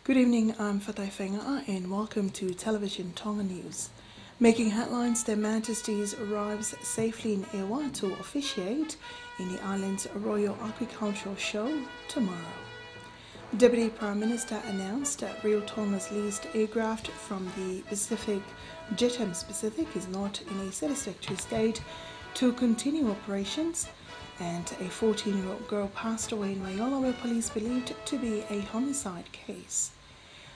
Good evening, I'm Fatai Whenga and welcome to Television Tonga News. Making headlines, Their Majesties arrives safely in Ewa to officiate in the island's Royal Agricultural Show tomorrow. Deputy Prime Minister announced that Rio Tonga's leased aircraft from the Pacific, Jethems Pacific, is not in a satisfactory state to continue operations, and a 14-year-old girl passed away in Raiola where police believed to be a homicide case.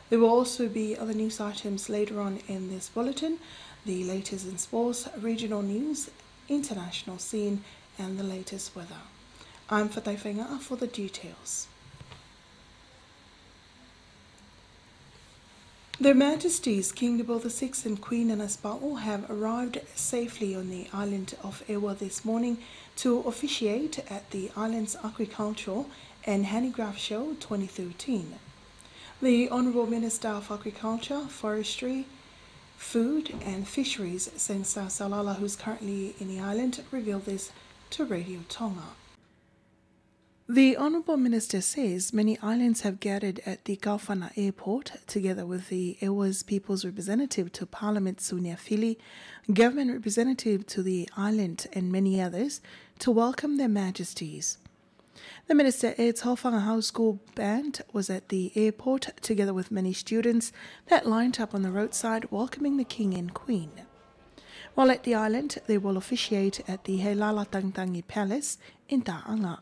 There will also be other news items later on in this bulletin, the latest in sports, regional news, international scene, and the latest weather. I'm Fatai Whenga for the details. Their Majesties King Nabil VI and Queen Anasba'u have arrived safely on the island of Ewa this morning to officiate at the island's Agricultural and Handicraft Show 2013. The Honourable Minister of Agriculture, Forestry, Food and Fisheries, Sengsa Salala, who's currently in the island, revealed this to Radio Tonga. The Honourable Minister says many islands have gathered at the Kaufana Airport, together with the Ewa's People's Representative to Parliament Sunia Fili, Government Representative to the island and many others, to welcome their Majesties. The Minister adds Hofanga House School Band was at the airport, together with many students that lined up on the roadside welcoming the King and Queen. While at the island, they will officiate at the Helala Tangtangi Palace in Ta'anga.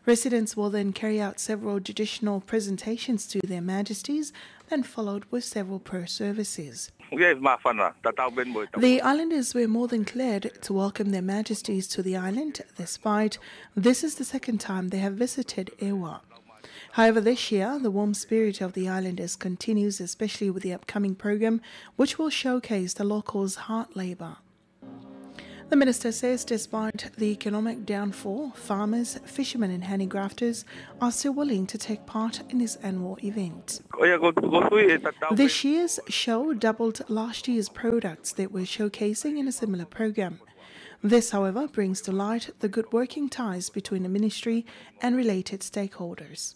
Residents will then carry out several traditional presentations to their Majesties, then followed with several prayer services. The islanders were more than glad to welcome their Majesties to the island, despite this is the second time they have visited Ewa. However, this year, the warm spirit of the islanders continues, especially with the upcoming program, which will showcase the locals' hard labour. The Minister says despite the economic downfall, farmers, fishermen and handigrafters are still willing to take part in this annual event. This year's show doubled last year's products that were showcasing in a similar program. This, however, brings to light the good working ties between the ministry and related stakeholders.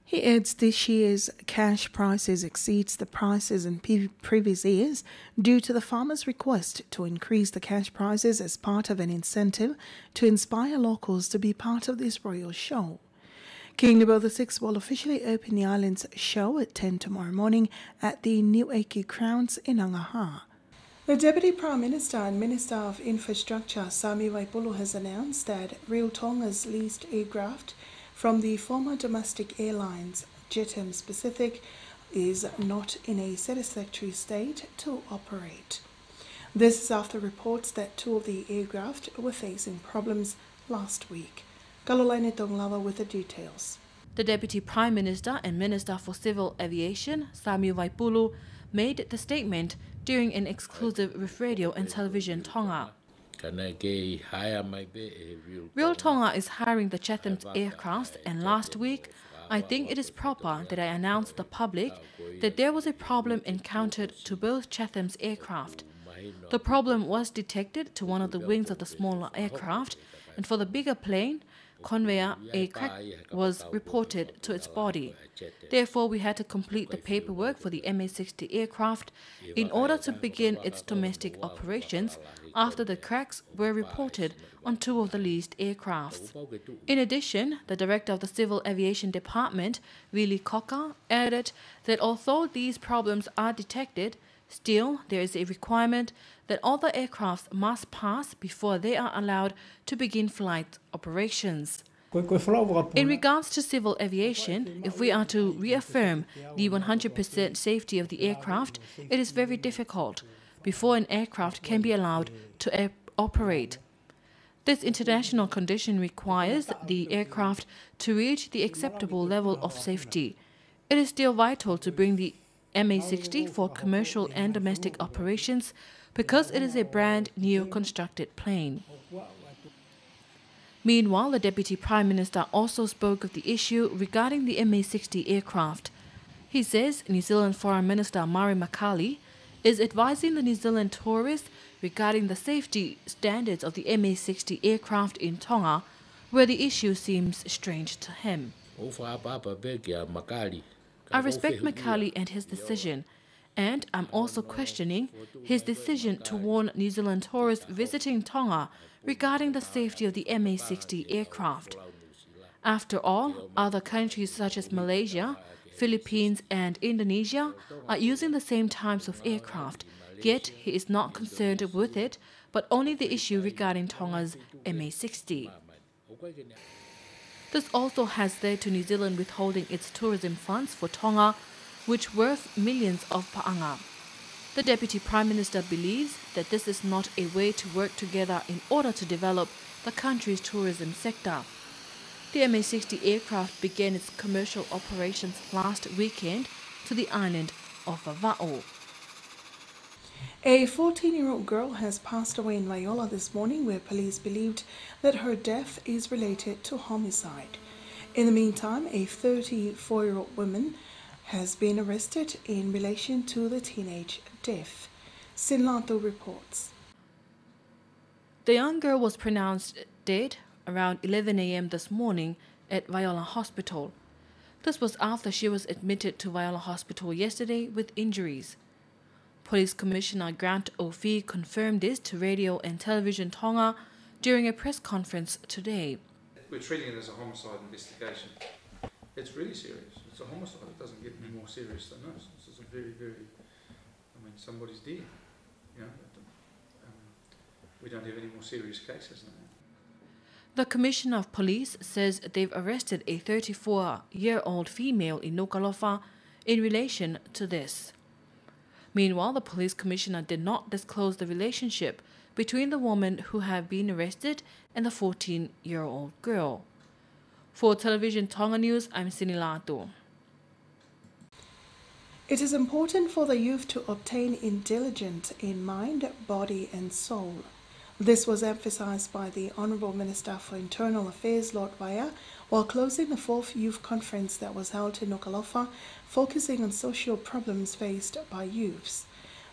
He adds this year's cash prices exceeds the prices in previous years due to the farmers' request to increase the cash prices as part of an incentive to inspire locals to be part of this royal show. King Nabil VI will officially open the island's show at 10 tomorrow morning at the New Eki Crowns in Angaha. The Deputy Prime Minister and Minister of Infrastructure, Sami Waipulu, has announced that Rio Tonga's leased aircraft from the former domestic airlines Jethems Pacific is not in a satisfactory state to operate. This is after reports that two of the aircraft were facing problems last week. Kalolaine Tonglava with the details. The Deputy Prime Minister and Minister for Civil Aviation, Sami Waipulu, made the statement during an exclusive with Radio and Television Tonga. Rio Tonga is hiring the Chetham's aircraft, and last week, I think it is proper that I announce to the public that there was a problem encountered to both Chetham's aircraft. The problem was detected to one of the wings of the smaller aircraft, and for the bigger plane, conveyor, a crack was reported to its body. Therefore, we had to complete the paperwork for the MA-60 aircraft in order to begin its domestic operations after the cracks were reported on two of the leased aircrafts. In addition, the Director of the Civil Aviation Department, Willie Cocker, added that although these problems are detected, still there is a requirement that all the aircraft must pass before they are allowed to begin flight operations. In regards to civil aviation, if we are to reaffirm the 100% safety of the aircraft, it is very difficult before an aircraft can be allowed to operate. This international condition requires the aircraft to reach the acceptable level of safety. It is still vital to bring the MA-60 for commercial and domestic operations because it is a brand new constructed plane. Meanwhile, the Deputy Prime Minister also spoke of the issue regarding the MA-60 aircraft. He says New Zealand Foreign Minister Mari Makali is advising the New Zealand tourists regarding the safety standards of the MA-60 aircraft in Tonga, where the issue seems strange to him. I respect Macaulay and his decision, and I'm also questioning his decision to warn New Zealand tourists visiting Tonga regarding the safety of the MA-60 aircraft. After all, other countries such as Malaysia, Philippines and Indonesia are using the same types of aircraft, yet he is not concerned with it, but only the issue regarding Tonga's MA-60. This also has led to New Zealand withholding its tourism funds for Tonga, which worth millions of pa'anga. The Deputy Prime Minister believes that this is not a way to work together in order to develop the country's tourism sector. The MA-60 aircraft began its commercial operations last weekend to the island of Vava'o. A 14-year-old girl has passed away in Viola this morning, where police believed that her death is related to homicide. In the meantime, a 34-year-old woman has been arrested in relation to the teenage death. Sinlato reports. The young girl was pronounced dead around 11 a.m. this morning at Viola Hospital. This was after she was admitted to Viola Hospital yesterday with injuries. Police Commissioner Grant O'Fee confirmed this to Radio and Television Tonga during a press conference today. We're treating it as a homicide investigation. It's really serious. It's a homicide. It doesn't get any more serious than this. This is a very, somebody's dead. You know, we don't have any more serious cases now. The Commissioner of Police says they've arrested a 34-year-old female in Nuku'alofa in relation to this. Meanwhile, the Police Commissioner did not disclose the relationship between the woman who had been arrested and the 14-year-old girl. For Television Tonga News, I'm Sinilato. It is important for the youth to obtain intelligence in mind, body and soul. This was emphasized by the Honourable Minister for Internal Affairs, Lord Vaya, while closing the 4th Youth Conference that was held in Nuku'alofa, focusing on social problems faced by youths.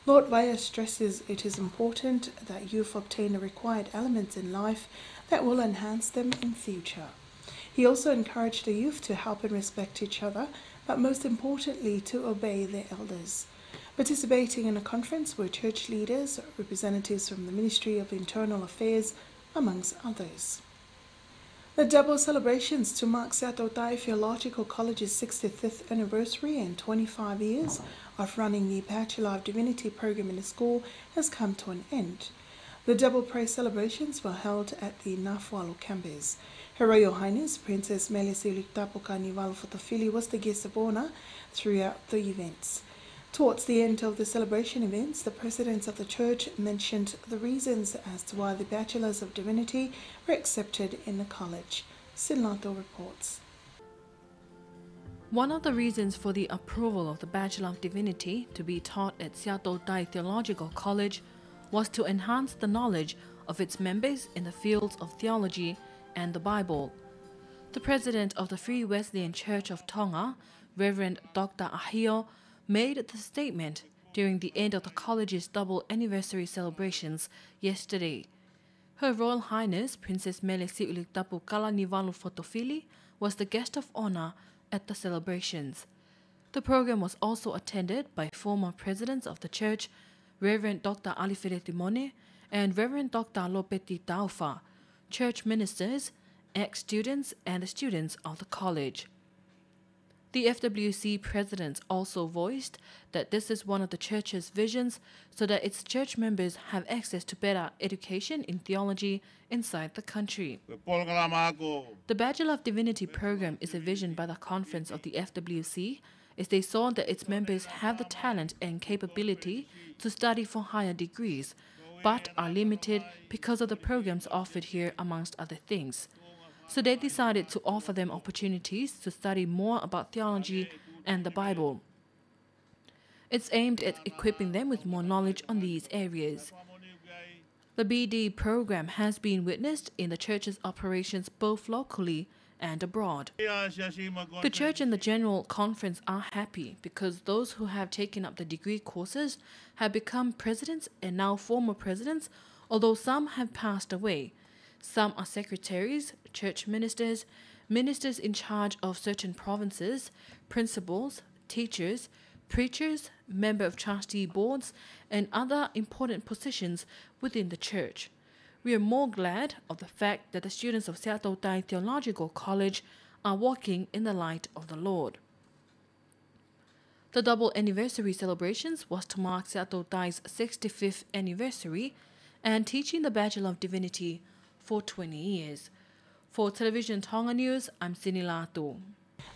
Lord Vaya stresses it is important that youth obtain the required elements in life that will enhance them in future. He also encouraged the youth to help and respect each other, but most importantly to obey their elders. Participating in a conference were church leaders, representatives from the Ministry of Internal Affairs, amongst others. The double celebrations to mark Seattle-Tai Theological College's 65th anniversary and 25 years of running the Bachelor of Divinity program in the school has come to an end. The double praise celebrations were held at the Nafualo campus. Her Royal Highness Princess Majesties Fotofili was the guest of honor throughout the events. Towards the end of the celebration events, the presidents of the church mentioned the reasons as to why the Bachelors of Divinity were accepted in the college. Sinlato reports. One of the reasons for the approval of the Bachelor of Divinity to be taught at Seattle-Tai Theological College was to enhance the knowledge of its members in the fields of theology and the Bible. The president of the Free Wesleyan Church of Tonga, Reverend Dr. Ahio, made the statement during the end of the college's double anniversary celebrations yesterday. Her Royal Highness Princess Majesties Fotofili was the guest of honor at the celebrations. The program was also attended by former presidents of the church, Reverend Dr. Alifere Timone and Reverend Dr. Lopeti Taufa, church ministers, ex-students and the students of the college. The FWC president also voiced that this is one of the church's visions so that its church members have access to better education in theology inside the country. The Bachelor of Divinity program is a vision by the conference of the FWC as they saw that its members have the talent and capability to study for higher degrees, but are limited because of the programs offered here amongst other things. So they decided to offer them opportunities to study more about theology and the Bible. It's aimed at equipping them with more knowledge on these areas. The BD program has been witnessed in the church's operations both locally and abroad. The church and the General Conference are happy because those who have taken up the degree courses have become presidents and now former presidents, although some have passed away. Some are secretaries, church ministers, ministers in charge of certain provinces, principals, teachers, preachers, member of trustee boards, and other important positions within the church. We are more glad of the fact that the students of Seattle Tai Theological College are walking in the light of the Lord. The double anniversary celebrations was to mark Seattle Tai's 65th anniversary and teaching the Bachelor of Divinity for 20 years. For Television Tonga News, I'm Sini Latu.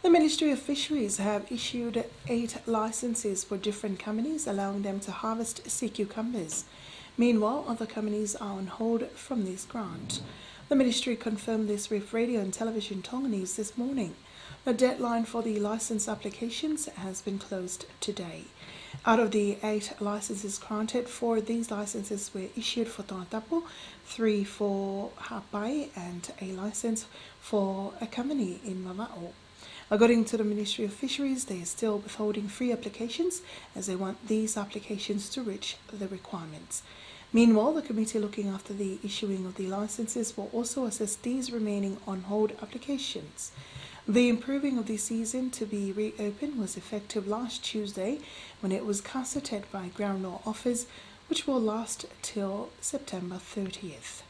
The Ministry of Fisheries have issued 8 licenses for different companies, allowing them to harvest sea cucumbers. Meanwhile, other companies are on hold from this grant. The ministry confirmed this with Radio and Television Tonga News this morning. The deadline for the license applications has been closed today. Out of the 8 licenses granted, 4 of these licenses were issued for Tongatapu, 3 for Hapai, and a license for a company in Mama'o. According to the Ministry of Fisheries, they are still withholding free applications as they want these applications to reach the requirements. Meanwhile, the committee looking after the issuing of the licenses will also assess these remaining on hold applications. The improving of the season to be reopened was effective last Tuesday when it was gazetted by Ground Law Office, which will last till September 30th.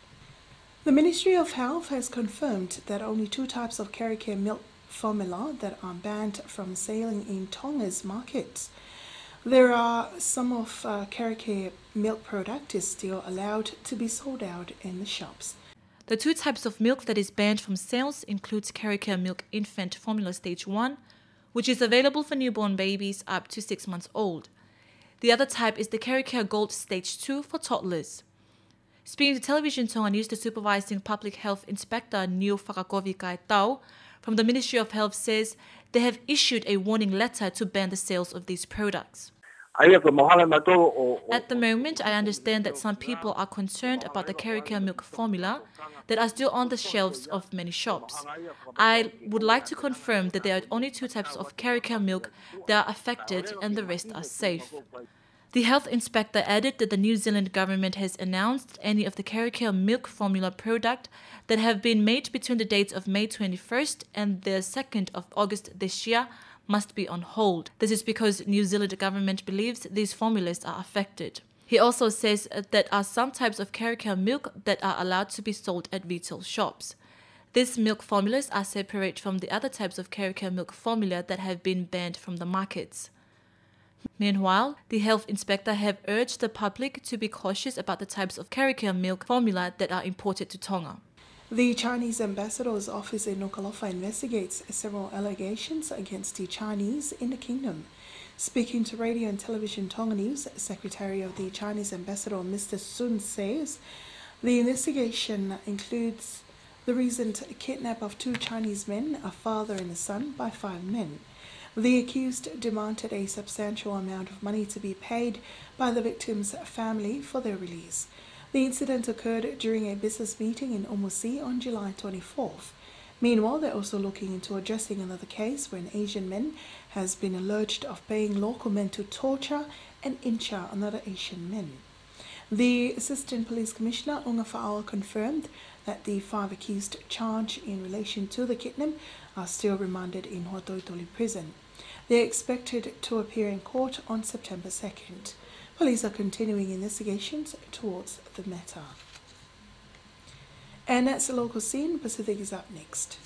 The Ministry of Health has confirmed that only 2 types of Kerikere milk formula that are banned from selling in Tonga's markets. There are some of Kerikere milk product is still allowed to be sold out in the shops. The 2 types of milk that is banned from sales includes Kerikere Milk Infant Formula Stage 1, which is available for newborn babies up to 6 months old. The other type is the Kerikere Gold Stage 2 for toddlers. Speaking to Television Tonga News, the Supervising Public Health Inspector Niu Whakakovi Kaitau from the Ministry of Health says they have issued a warning letter to ban the sales of these products. At the moment, I understand that some people are concerned about the Kerikere milk formula that are still on the shelves of many shops. I would like to confirm that there are only 2 types of Kerikere milk that are affected and the rest are safe. The health inspector added that the New Zealand government has announced any of the Kerikere milk formula product that have been made between the dates of May 21st and the 2nd of August this year must be on hold. This is because New Zealand government believes these formulas are affected. He also says that there are some types of Kerikere milk that are allowed to be sold at retail shops. These milk formulas are separate from the other types of Kerikere milk formula that have been banned from the markets. Meanwhile, the health inspector have urged the public to be cautious about the types of Kerikere milk formula that are imported to Tonga. The Chinese ambassador's office in Nuku'alofa investigates several allegations against the Chinese in the kingdom. Speaking to Radio and Television Tonga News, Secretary of the Chinese ambassador Mr. Sun says the investigation includes the recent kidnap of 2 Chinese men, a father and a son, by 5 men. The accused demanded a substantial amount of money to be paid by the victim's family for their release. The incident occurred during a business meeting in Umusi on July 24th. Meanwhile, they're also looking into addressing another case where an Asian man has been alleged of paying local men to torture and injure another Asian man. The Assistant Police Commissioner Unga Fa'awa confirmed that the 5 accused charged in relation to the kidnap are still remanded in Hotoitoli prison. They are expected to appear in court on September 2nd. Police are continuing investigations towards the matter. And that's the local scene. Pacific is up next.